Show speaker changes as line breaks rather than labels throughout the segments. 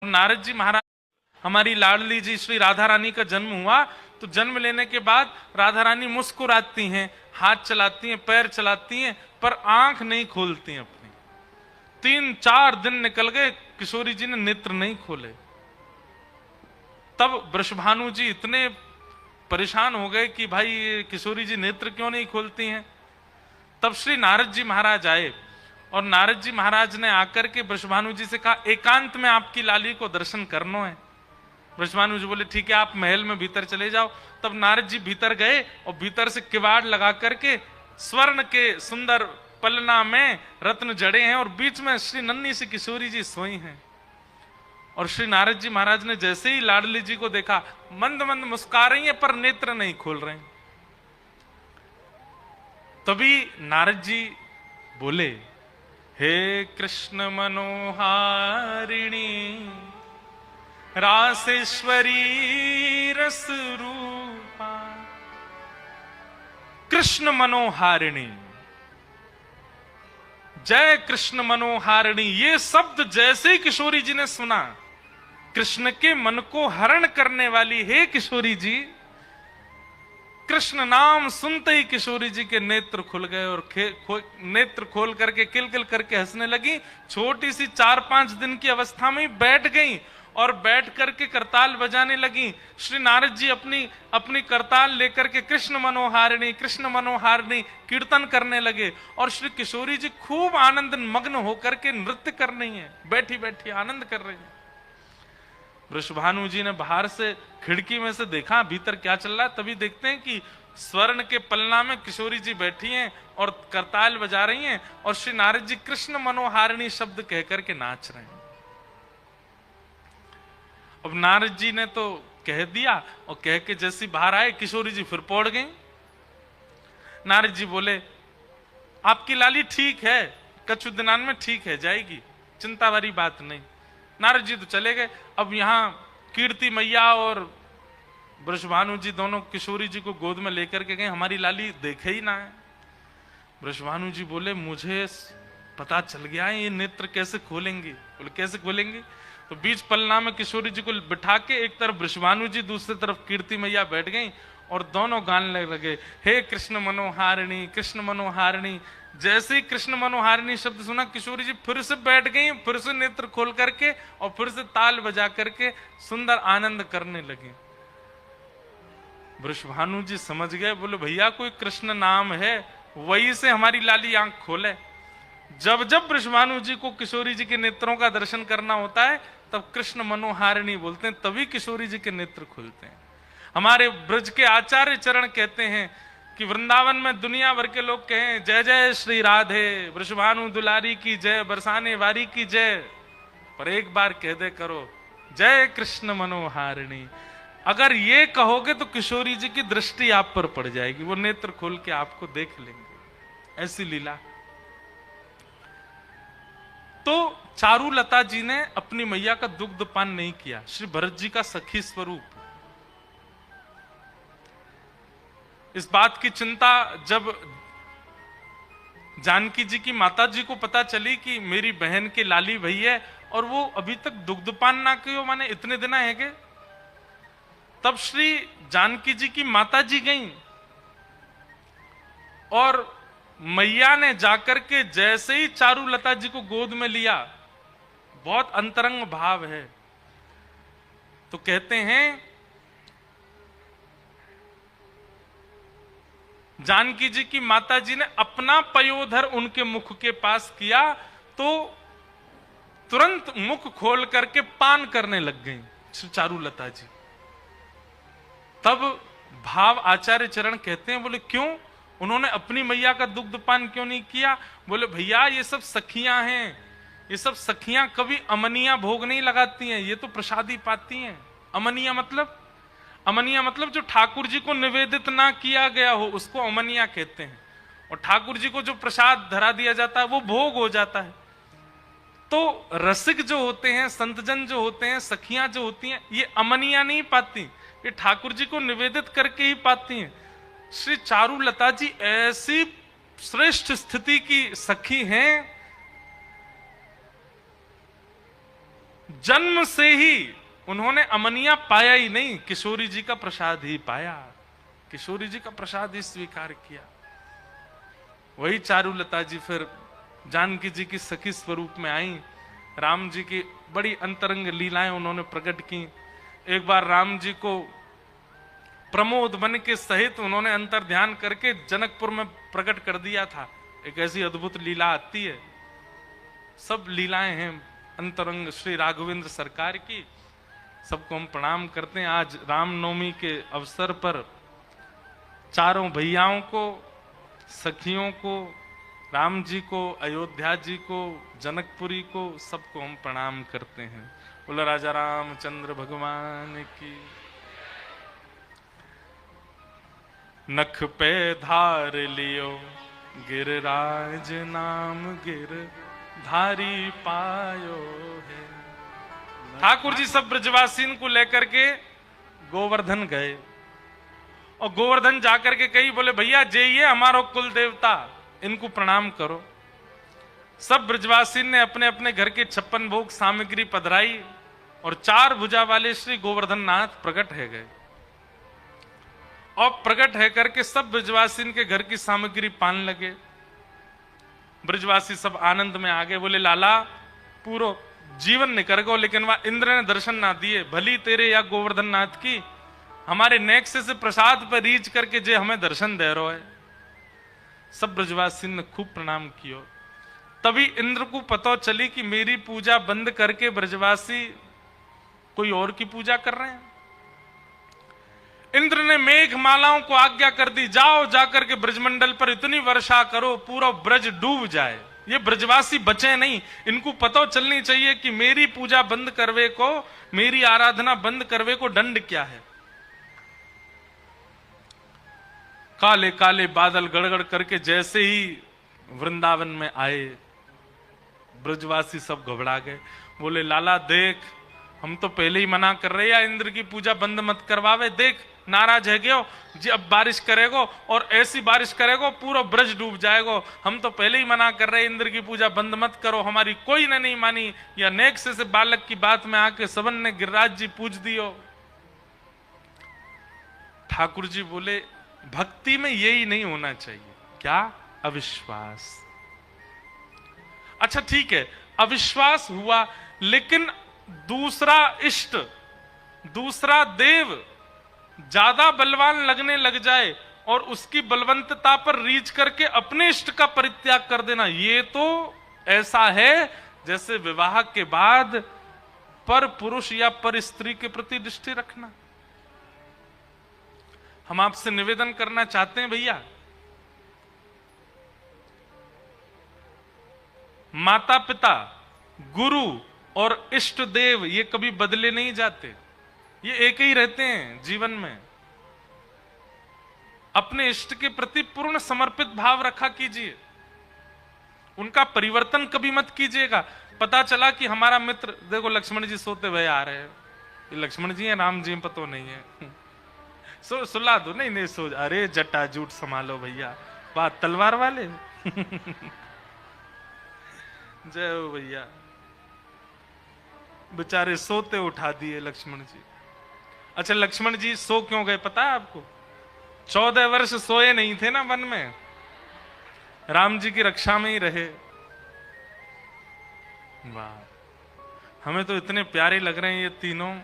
नारद जी महाराज, हमारी लाडली जी श्री राधा रानी का जन्म हुआ तो जन्म लेने के बाद राधा रानी मुस्कुराती हैं, हाथ चलाती हैं, पैर चलाती हैं, पर आंख नहीं खोलती हैं अपनी। 3-4 दिन निकल गए, किशोरी जी ने नेत्र नहीं खोले। तब वृषभानु जी इतने परेशान हो गए कि भाई ये किशोरी जी नेत्र क्यों नहीं खोलती हैं। तब श्री नारद जी महाराज आए और नारद जी महाराज ने आकर के वृषभानु जी से कहा, एकांत में आपकी लाली को दर्शन करना है। वृषभानु जी बोले ठीक है, आप महल में भीतर चले जाओ। तब नारद जी भीतर गए और भीतर से किवाड़ लगा करके स्वर्ण के सुंदर पलना में रत्न जड़े हैं और बीच में श्री नन्ही सी किशोरी जी सोई हैं। और श्री नारद जी महाराज ने जैसे ही लाडली जी को देखा, मंद मंद मुस्कुरा रही हैं पर नेत्र नहीं खोल रहे। तभी नारद जी बोले, हे कृष्ण मनोहारिणी रासेश्वरी रस रूपा। कृष्ण मनोहारिणी, जय कृष्ण मनोहारिणी, ये शब्द जैसे ही किशोरी जी ने सुना, कृष्ण के मन को हरण करने वाली हे किशोरी जी, कृष्ण नाम सुनते ही किशोरी जी के नेत्र खुल गए और नेत्र खोल करके किलकिल करके हंसने लगी। छोटी सी 4-5 दिन की अवस्था में ही बैठ गई और बैठ करके करताल बजाने लगी। श्री नारद जी अपनी करताल लेकर के कृष्ण मनोहारिणी कीर्तन करने लगे और श्री किशोरी जी खूब आनंद मग्न होकर के नृत्य कर रही हैं, बैठी बैठी आनंद कर रही हैं। वृषभानु जी ने बाहर से खिड़की में से देखा भीतर क्या चल रहा है। तभी देखते हैं कि स्वर्ण के पलना में किशोरी जी बैठी हैं और करताल बजा रही हैं और श्री नारद जी कृष्ण मनोहारिणी शब्द कहकर के नाच रहे हैं। अब नारद जी ने तो कह दिया और कह के जैसी बाहर आए, किशोरी जी फिर पौड़ गई। नारद जी बोले, आपकी लाली ठीक है, कछु दिनान में ठीक है जाएगी, चिंता वाली बात नहीं। नारद जी तो चले गए। अब यहाँ कीर्ति मैया और वृषभानु जी दोनों किशोरी जी को गोद में लेकर के गए, हमारी लाली देखे ही ना है। वृषभानु जी बोले, मुझे पता चल गया है ये नेत्र कैसे खोलेंगी। बोले कैसे खोलेंगी? तो बीच पलना में किशोरी जी को बिठा के एक तरफ वृषभानु जी, दूसरी तरफ कीर्ति मैया बैठ गई और दोनों गाने लगे, हे कृष्ण मनोहारिणी कृष्ण मनोहारिणी। जैसे ही कृष्ण मनोहारिणी शब्द सुना, किशोरी जी फिर से बैठ गई, फिर से नेत्र खोल करके और फिर से ताल बजा करके सुंदर आनंद करने लगी। वृषभानु जी समझ गए, बोले भैया कोई कृष्ण नाम है, वही से हमारी लाली आंख खोले। जब जब वृषभानु जी को किशोरी जी के नेत्रों का दर्शन करना होता है तब कृष्ण मनोहारिणी बोलते हैं, तभी किशोरी जी के नेत्र खुलते हैं। हमारे ब्रज के आचार्य चरण कहते हैं कि वृंदावन में दुनिया भर के लोग कहें जय जय श्री राधे, वृषभानु दुलारी की जय, बरसाने वारी की जय, पर एक बार कह दे करो जय कृष्ण मनोहारिणी। अगर ये कहोगे तो किशोरी जी की दृष्टि आप पर पड़ जाएगी, वो नेत्र खोल के आपको देख लेंगे। ऐसी लीला। तो चारुलता जी ने अपनी मैया का दुग्धपान नहीं किया, श्री भरत जी का सखी स्वरूप। इस बात की चिंता जब जानकी जी की माता जी को पता चली कि मेरी बहन के लाली भई है और वो अभी तक दुग्धपान ना कियो, माने इतने दिन है के, तब श्री जानकी जी की माता जी गईं और मैया ने जाकर के जैसे ही चारुलता जी को गोद में लिया, बहुत अंतरंग भाव है। तो कहते हैं जानकी जी की माता जी ने अपना पयोधर उनके मुख के पास किया तो तुरंत मुख खोल करके पान करने लग गई चारुलता जी। तब भाव आचार्य चरण कहते हैं, बोले क्यों, उन्होंने अपनी मैया का दुग्धपान क्यों नहीं किया? बोले भैया ये सब सखियां हैं, ये सब सखियां कभी अमनिया भोग नहीं लगाती हैं, ये तो प्रसादी पाती हैं। अमनिया मतलब जो ठाकुर जी को निवेदित ना किया गया हो उसको अमनिया कहते हैं, और ठाकुर जी को जो प्रसाद धरा दिया जाता है वो भोग हो जाता है। तो रसिक जो होते हैं, संतजन जो होते हैं, सखियां जो होती हैं, ये अमनिया नहीं पाती, ये ठाकुर जी को निवेदित करके ही पाती हैं। श्री चारुलता जी ऐसी श्रेष्ठ स्थिति की सखी हैं जन्म से ही उन्होंने अमनिया पाया ही नहीं, किशोरी जी का प्रसाद ही पाया, किशोरी जी का प्रसाद ही स्वीकार किया। वही चारुलता जी फिर जानकी जी की सखी स्वरूप में आई, राम जी की बड़ी अंतरंग लीलाएं उन्होंने प्रकट की। एक बार राम जी को प्रमोद बन के सहित उन्होंने अंतर ध्यान करके जनकपुर में प्रकट कर दिया था। एक ऐसी अद्भुत लीला आती है, सब लीलाएं हैं अंतरंग श्री राघवेंद्र सरकार की, सबको हम प्रणाम करते हैं। आज रामनवमी के अवसर पर चारों भैयाओं को, सखियों को, राम जी को, अयोध्या जी को, जनकपुरी को, सबको हम प्रणाम करते हैं। बोलो राजा रामचंद्र भगवान की। नख पे धार लियो गिरराज नाम गिर धारी पायो है। ठाकुर जी सब ब्रजवासीन को लेकर के गोवर्धन गए और गोवर्धन जाकर के कही, बोले भैया ये हमारो कुल देवता, इनको प्रणाम करो। सब ब्रजवासीन ने अपने अपने घर के 56 भोग सामग्री पधराई और 4 भुजा वाले श्री गोवर्धन नाथ प्रकट है गए और प्रकट है करके सब ब्रजवासीन के घर की सामग्री पान लगे। ब्रजवासी सब आनंद में आ गए, बोले लाला पूरा जीवन निकल गो, लेकिन वह इंद्र ने दर्शन ना दिए। भली तेरे या गोवर्धन नाथ की, हमारे नेक्स्ट से प्रसाद पर रीच करके जे हमें दर्शन दे रहा है। सब ब्रजवासी ने खूब प्रणाम कियो। तभी इंद्र को पता चली कि मेरी पूजा बंद करके ब्रजवासी कोई और की पूजा कर रहे हैं। इंद्र ने मेघ मालाओं को आज्ञा कर दी, जाओ जाकर के ब्रजमंडल पर इतनी वर्षा करो पूरा ब्रज डूब जाए। ये ब्रजवासी बचे नहीं, इनको पता चलनी चाहिए कि मेरी पूजा बंद करवे को, मेरी आराधना बंद करवे को दंड क्या है। काले काले बादल गड़गड़ करके जैसे ही वृंदावन में आए, ब्रजवासी सब घबरा गए। बोले लाला देख, हम तो पहले ही मना कर रहे हैं इंद्र की पूजा बंद मत करवावे, देख नाराज है गयो जी, अब बारिश करेगो और ऐसी बारिश करेगो पूरा ब्रज डूब जाएगो। हम तो पहले ही मना कर रहे इंद्र की पूजा बंद मत करो, हमारी कोई ने नहीं मानी। या नेक से बालक की बात में आके सबन ने गिरिराज जी पूज दियो। ठाकुर जी बोले भक्ति में यही नहीं होना चाहिए। क्या? अविश्वास। अच्छा ठीक है, अविश्वास हुआ, लेकिन दूसरा इष्ट, दूसरा देव ज्यादा बलवान लगने लग जाए और उसकी बलवंतता पर रीच करके अपने इष्ट का परित्याग कर देना, ये तो ऐसा है जैसे विवाह के बाद पर पुरुष या पर स्त्री के प्रति दृष्टि रखना। हम आपसे निवेदन करना चाहते हैं भैया, माता पिता, गुरु और इष्ट देव ये कभी बदले नहीं जाते, ये एक ही रहते हैं जीवन में। अपने इष्ट के प्रति पूर्ण समर्पित भाव रखा कीजिए, उनका परिवर्तन कभी मत कीजिएगा। पता चला कि हमारा मित्र, देखो लक्ष्मण जी सोते हुए आ रहे हैं, ये लक्ष्मण जी हैं, राम जी पता नहीं है, सुला दो। नहीं नहीं सो, अरे जटा जूट संभालो भैया, बात तलवार वाले जय हो भैया, बेचारे सोते उठा दिए लक्ष्मण जी। अच्छा लक्ष्मण जी सो क्यों गए पता है आपको? 14 वर्ष सोए नहीं थे ना वन में, राम जी की रक्षा में ही रहे। वाह, हमें तो इतने प्यारे लग रहे हैं ये तीनों।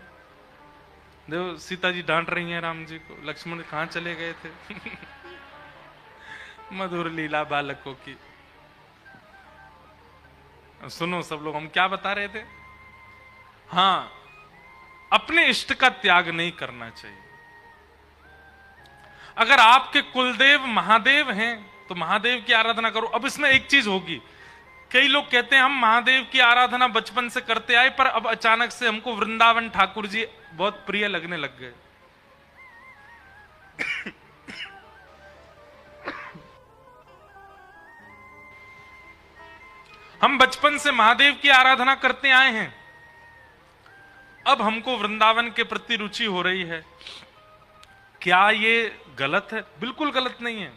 देखो सीता जी डांट रही हैं राम जी को, लक्ष्मण कहां चले गए थे मधुर लीला बालकों की। सुनो सब लोग, हम क्या बता रहे थे? हाँ, अपने इष्ट का त्याग नहीं करना चाहिए। अगर आपके कुलदेव महादेव हैं तो महादेव की आराधना करो। अब इसमें एक चीज होगी, कई लोग कहते हैं हम महादेव की आराधना बचपन से करते आए, पर अब अचानक से हमको वृंदावन ठाकुर जी बहुत प्रिय लगने लग गए। हम बचपन से महादेव की आराधना करते आए हैं, अब हमको वृंदावन के प्रति रुचि हो रही है। क्या ये गलत है? बिल्कुल गलत नहीं है,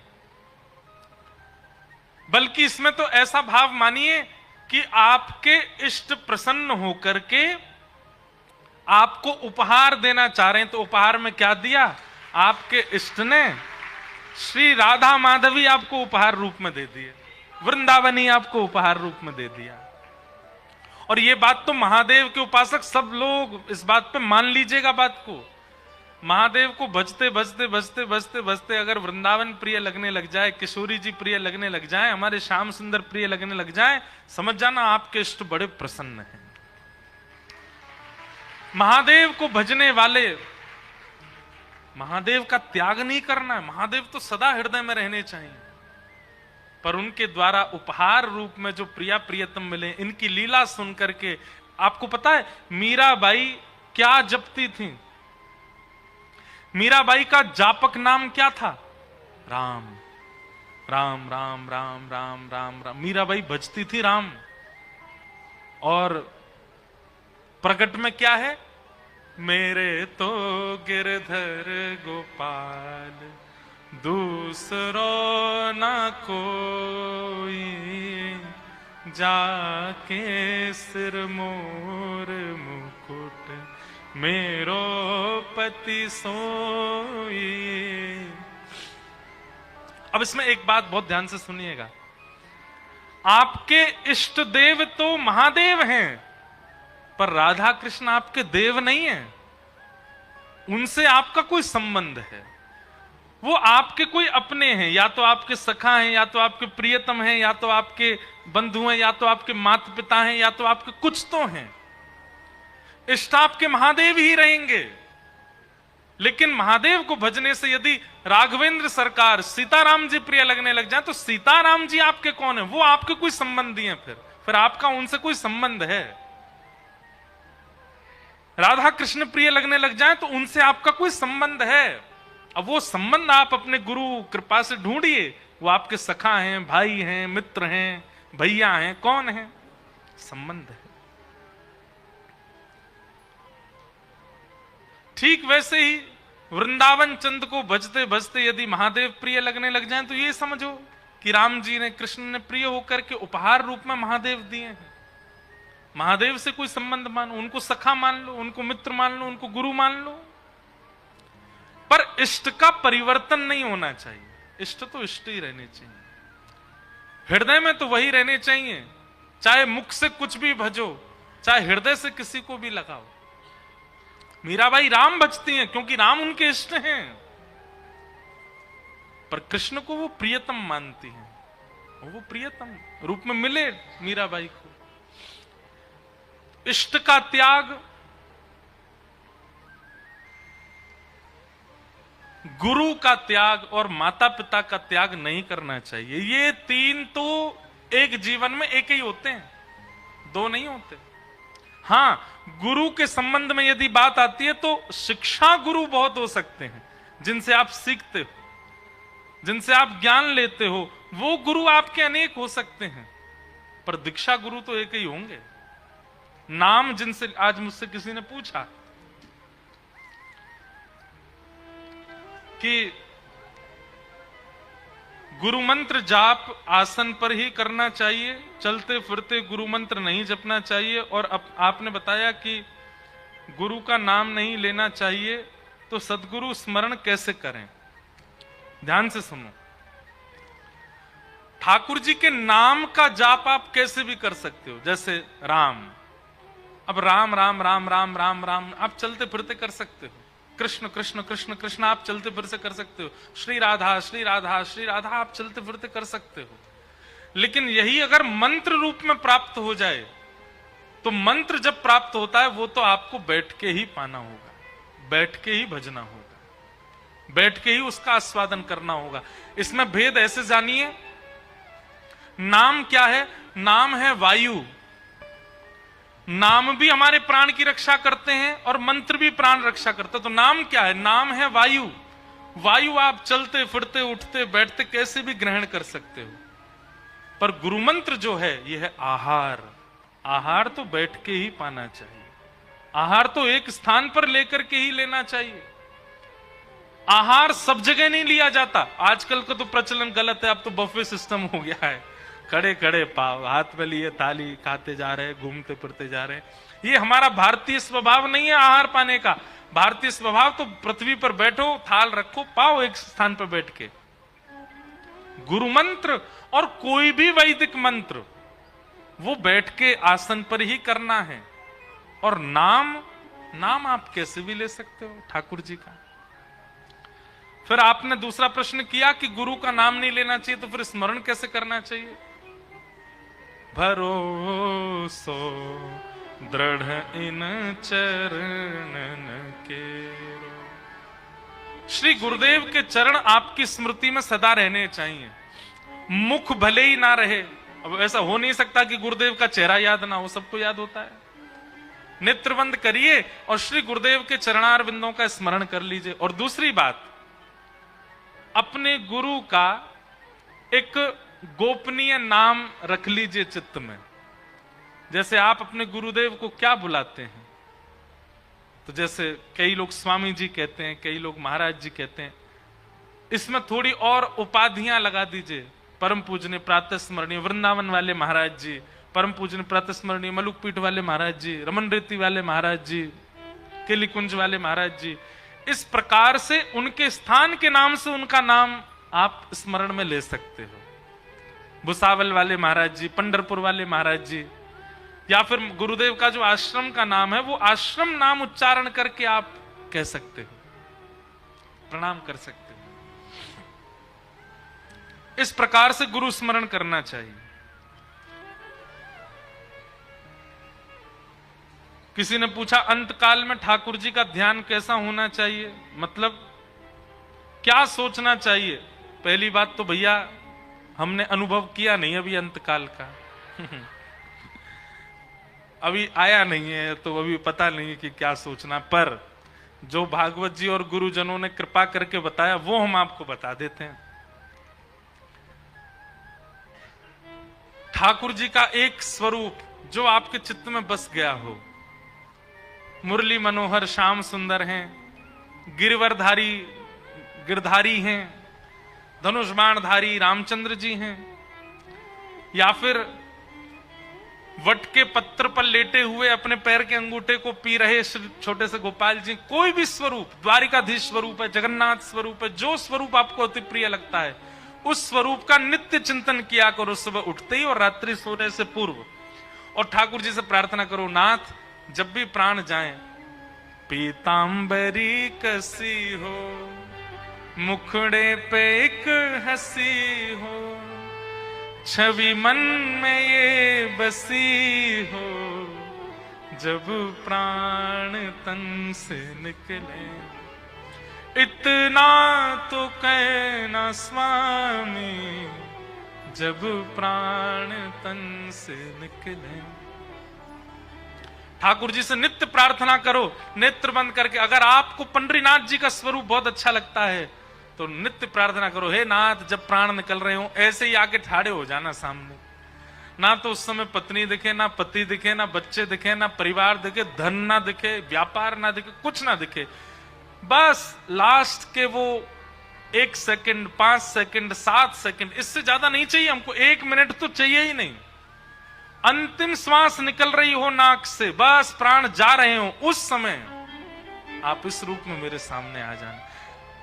बल्कि इसमें तो ऐसा भाव मानिए कि आपके इष्ट प्रसन्न होकर के आपको उपहार देना चाह रहे हैं, तो उपहार में क्या दिया? आपके इष्ट ने श्री राधा माधवी आपको उपहार रूप में दे दिए, वृंदावनी आपको उपहार रूप में दे दिया। और ये बात तो महादेव के उपासक सब लोग इस बात पे मान लीजिएगा बात को। महादेव को भजते भजते भजते भजते भजते अगर वृंदावन प्रिय लगने लग जाए, किशोरी जी प्रिय लगने लग जाए, हमारे श्याम सुंदर प्रिय लगने लग जाए, समझ जाना आपके इष्ट बड़े प्रसन्न हैं। महादेव को भजने वाले, महादेव का त्याग नहीं करना है, महादेव तो सदा हृदय में रहने चाहिए, पर उनके द्वारा उपहार रूप में जो प्रिया प्रियतम मिले, इनकी लीला सुन करके। आपको पता है मीराबाई क्या जपती थी? मीराबाई का जापक नाम क्या था? राम राम राम राम राम राम राम। मीराबाई भजती थी राम। और प्रकट में क्या है? मेरे तो गिरधर गोपाल दूसरो न कोई, जाके सिर मोर मुकुट मेरो पति सोई। अब इसमें एक बात बहुत ध्यान से सुनिएगा, आपके इष्ट देव तो महादेव हैं, पर राधा कृष्ण आपके देव नहीं हैं। उनसे आपका कोई संबंध है, वो आपके कोई अपने हैं, या तो आपके सखा हैं, या तो आपके प्रियतम हैं, या तो आपके बंधु हैं, या तो आपके माता पिता हैं, या तो आपके कुछ तो हैं। इष्ट आपके महादेव ही रहेंगे। लेकिन महादेव को भजने से यदि राघवेंद्र सरकार सीताराम जी प्रिय लगने लग जाए, तो सीताराम जी आपके कौन है? वो आपके कोई संबंधी हैं, फिर आपका उनसे कोई संबंध है। राधा कृष्ण प्रिय लगने लग जाए तो उनसे आपका कोई संबंध है। अब वो संबंध आप अपने गुरु कृपा से ढूंढिए, वो आपके सखा हैं, भाई हैं, मित्र हैं, भैया हैं, कौन है? संबंध है। ठीक वैसे ही वृंदावन चंद को भजते भजते यदि महादेव प्रिय लगने लग जाएं, तो ये समझो कि राम जी ने, कृष्ण ने प्रिय होकर के उपहार रूप में महादेव दिए हैं। महादेव से कोई संबंध मानो, उनको सखा मान लो, उनको मित्र मान लो, उनको गुरु मान लो, पर इष्ट का परिवर्तन नहीं होना चाहिए। इष्ट तो इष्ट ही रहने चाहिए, हृदय में तो वही रहने चाहिए। चाहे मुख से कुछ भी भजो, चाहे हृदय से किसी को भी लगाओ। मीराबाई राम भजती हैं क्योंकि राम उनके इष्ट हैं, पर कृष्ण को वो प्रियतम मानती हैं, वो प्रियतम रूप में मिले मीराबाई को। इष्ट का त्याग, गुरु का त्याग और माता पिता का त्याग नहीं करना चाहिए। ये तीन तो एक जीवन में एक ही होते हैं, दो नहीं होते। हां, गुरु के संबंध में यदि बात आती है तो शिक्षा गुरु बहुत हो सकते हैं, जिनसे आप सीखते हो, जिनसे आप ज्ञान लेते हो, वो गुरु आपके अनेक हो सकते हैं, पर दीक्षा गुरु तो एक ही होंगे। नाम जिनसे, आज मुझसे किसी ने पूछा कि गुरु मंत्र जाप आसन पर ही करना चाहिए, चलते फिरते गुरु मंत्र नहीं जपना चाहिए, और आपने बताया कि गुरु का नाम नहीं लेना चाहिए, तो सदगुरु स्मरण कैसे करें? ध्यान से सुनो, ठाकुर जी के नाम का जाप आप कैसे भी कर सकते हो। जैसे राम, अब राम राम राम राम राम राम आप चलते फिरते कर सकते हो। कृष्ण कृष्ण कृष्ण कृष्ण आप चलते फिरते कर सकते हो। श्री राधा श्री राधा श्री राधा आप चलते फिरते कर सकते हो। लेकिन यही अगर मंत्र रूप में प्राप्त हो जाए, तो मंत्र जब प्राप्त होता है वो तो आपको बैठ के ही पाना होगा, बैठ के ही भजना होगा, बैठ के ही उसका आस्वादन करना होगा। इसमें भेद ऐसे जानिए, नाम क्या है? नाम है वायु। नाम भी हमारे प्राण की रक्षा करते हैं और मंत्र भी प्राण रक्षा करते हैं। तो नाम क्या है? नाम है वायु। वायु आप चलते फिरते उठते बैठते कैसे भी ग्रहण कर सकते हो, पर गुरु मंत्र जो है यह है आहार। आहार तो बैठ के ही पाना चाहिए, आहार तो एक स्थान पर लेकर के ही लेना चाहिए। आहार सब जगह नहीं लिया जाता। आजकल का तो प्रचलन गलत है, अब तो बफे सिस्टम हो गया है, खड़े खड़े पाव हाथ में लिए थाली खाते जा रहे, घूमते फिरते जा रहे। ये हमारा भारतीय स्वभाव नहीं है आहार पाने का। भारतीय स्वभाव तो पृथ्वी पर बैठो, थाल रखो, पाओ एक स्थान पर बैठ के। गुरु मंत्र और कोई भी वैदिक मंत्र वो बैठ के आसन पर ही करना है। और नाम आप कैसे भी ले सकते हो ठाकुर जी का। फिर आपने दूसरा प्रश्न किया कि गुरु का नाम नहीं लेना चाहिए, तो फिर स्मरण कैसे करना चाहिए। भरोसो दृढ़ इन चरणन के। श्री गुरुदेव के चरण आपकी स्मृति में सदा रहने चाहिए। मुख भले ही ना रहे, अब ऐसा हो नहीं सकता कि गुरुदेव का चेहरा याद ना हो, सबको याद होता है। नेत्र बंद करिए और श्री गुरुदेव के चरणार बिंदों का स्मरण कर लीजिए। और दूसरी बात, अपने गुरु का एक गोपनीय नाम रख लीजिए चित्त में। जैसे आप अपने गुरुदेव को क्या बुलाते हैं, तो जैसे कई लोग स्वामी जी कहते हैं, कई लोग महाराज जी कहते हैं, इसमें थोड़ी और उपाधियां लगा दीजिए। परम पूजनीय प्रातः स्मरणीय वृंदावन वाले महाराज जी, परम पूजनीय प्रातः स्मरणीय मलुक पीठ वाले महाराज जी, रमन रेती वाले महाराज जी, केली कुंज वाले महाराज जी। इस प्रकार से उनके स्थान के नाम से उनका नाम आप स्मरण में ले सकते हो। भुसावल वाले महाराज जी, पंढरपुर वाले महाराज जी, या फिर गुरुदेव का जो आश्रम का नाम है वो आश्रम नाम उच्चारण करके आप कह सकते हो, प्रणाम कर सकते हो। इस प्रकार से गुरु स्मरण करना चाहिए। किसी ने पूछा अंत काल में ठाकुर जी का ध्यान कैसा होना चाहिए, मतलब क्या सोचना चाहिए। पहली बात तो भैया हमने अनुभव किया नहीं अभी अंत काल का अभी आया नहीं है, तो अभी पता नहीं है कि क्या सोचना। पर जो भागवत जी और गुरुजनों ने कृपा करके बताया वो हम आपको बता देते हैं। ठाकुर जी का एक स्वरूप जो आपके चित्त में बस गया हो। मुरली मनोहर श्याम सुंदर हैं, गिरवरधारी गिरधारी हैं, धनुष बाणधारी रामचंद्र जी हैं, या फिर वट के पत्र पर लेटे हुए अपने पैर के अंगूठे को पी रहे छोटे से गोपाल जी। कोई भी स्वरूप, द्वारिकाधीश स्वरूप है, जगन्नाथ स्वरूप है, जो स्वरूप आपको अति प्रिय लगता है उस स्वरूप का नित्य चिंतन किया करो, सुबह उठते ही और रात्रि सोने से पूर्व। और ठाकुर जी से प्रार्थना करो, नाथ जब भी प्राण जाए पीतांबरी कसी हो, मुखड़े पे एक हंसी हो, छवि मन में ये बसी हो, जब प्राण तन से निकले। इतना तो कहना स्वामी, जब प्राण तन से निकले। ठाकुर जी से नित्य प्रार्थना करो नेत्र बंद करके। अगर आपको पंडरीनाथ जी का स्वरूप बहुत अच्छा लगता है तो नित्य प्रार्थना करो, हे नाथ जब प्राण निकल रहे हो ऐसे ही आके ठाड़े हो जाना सामने। ना तो उस समय पत्नी दिखे, ना पति दिखे, ना बच्चे दिखे, ना परिवार दिखे, धन ना दिखे, व्यापार ना दिखे, कुछ ना दिखे। बस लास्ट के वो 1 सेकंड, 5 सेकंड, 7 सेकंड, इससे ज्यादा नहीं चाहिए हमको। 1 मिनट तो चाहिए ही नहीं। अंतिम श्वास निकल रही हो नाक से, बस प्राण जा रहे हो, उस समय आप इस रूप में मेरे सामने आ जाना।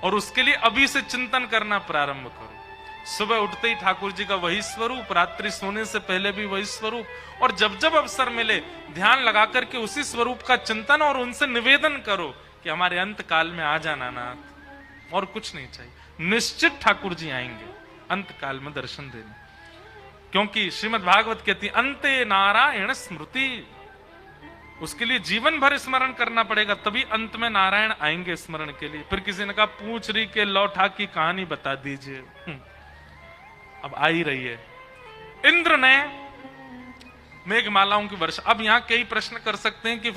और उसके लिए अभी से चिंतन करना प्रारंभ करो। सुबह उठते ही ठाकुर जी का वही स्वरूप, रात्रि सोने से पहले भी वही स्वरूप, और जब जब अवसर मिले ध्यान लगा करके उसी स्वरूप का चिंतन और उनसे निवेदन करो कि हमारे अंत काल में आ जाना नाथ। और कुछ नहीं चाहिए, निश्चित ठाकुर जी आएंगे अंत काल में दर्शन देने। क्योंकि श्रीमद् भागवत कहती अंते नारायण स्मृति, उसके लिए जीवन भर स्मरण करना पड़ेगा, तभी अंत में नारायण आएंगे स्मरण के लिए। फिर किसी ने कहा पूछ रही के लौठा की कहानी बता दीजिए। अब आ ही रही है। इंद्र ने मेघमालाओं की वर्षा। अब यहां कई प्रश्न कर सकते हैं कि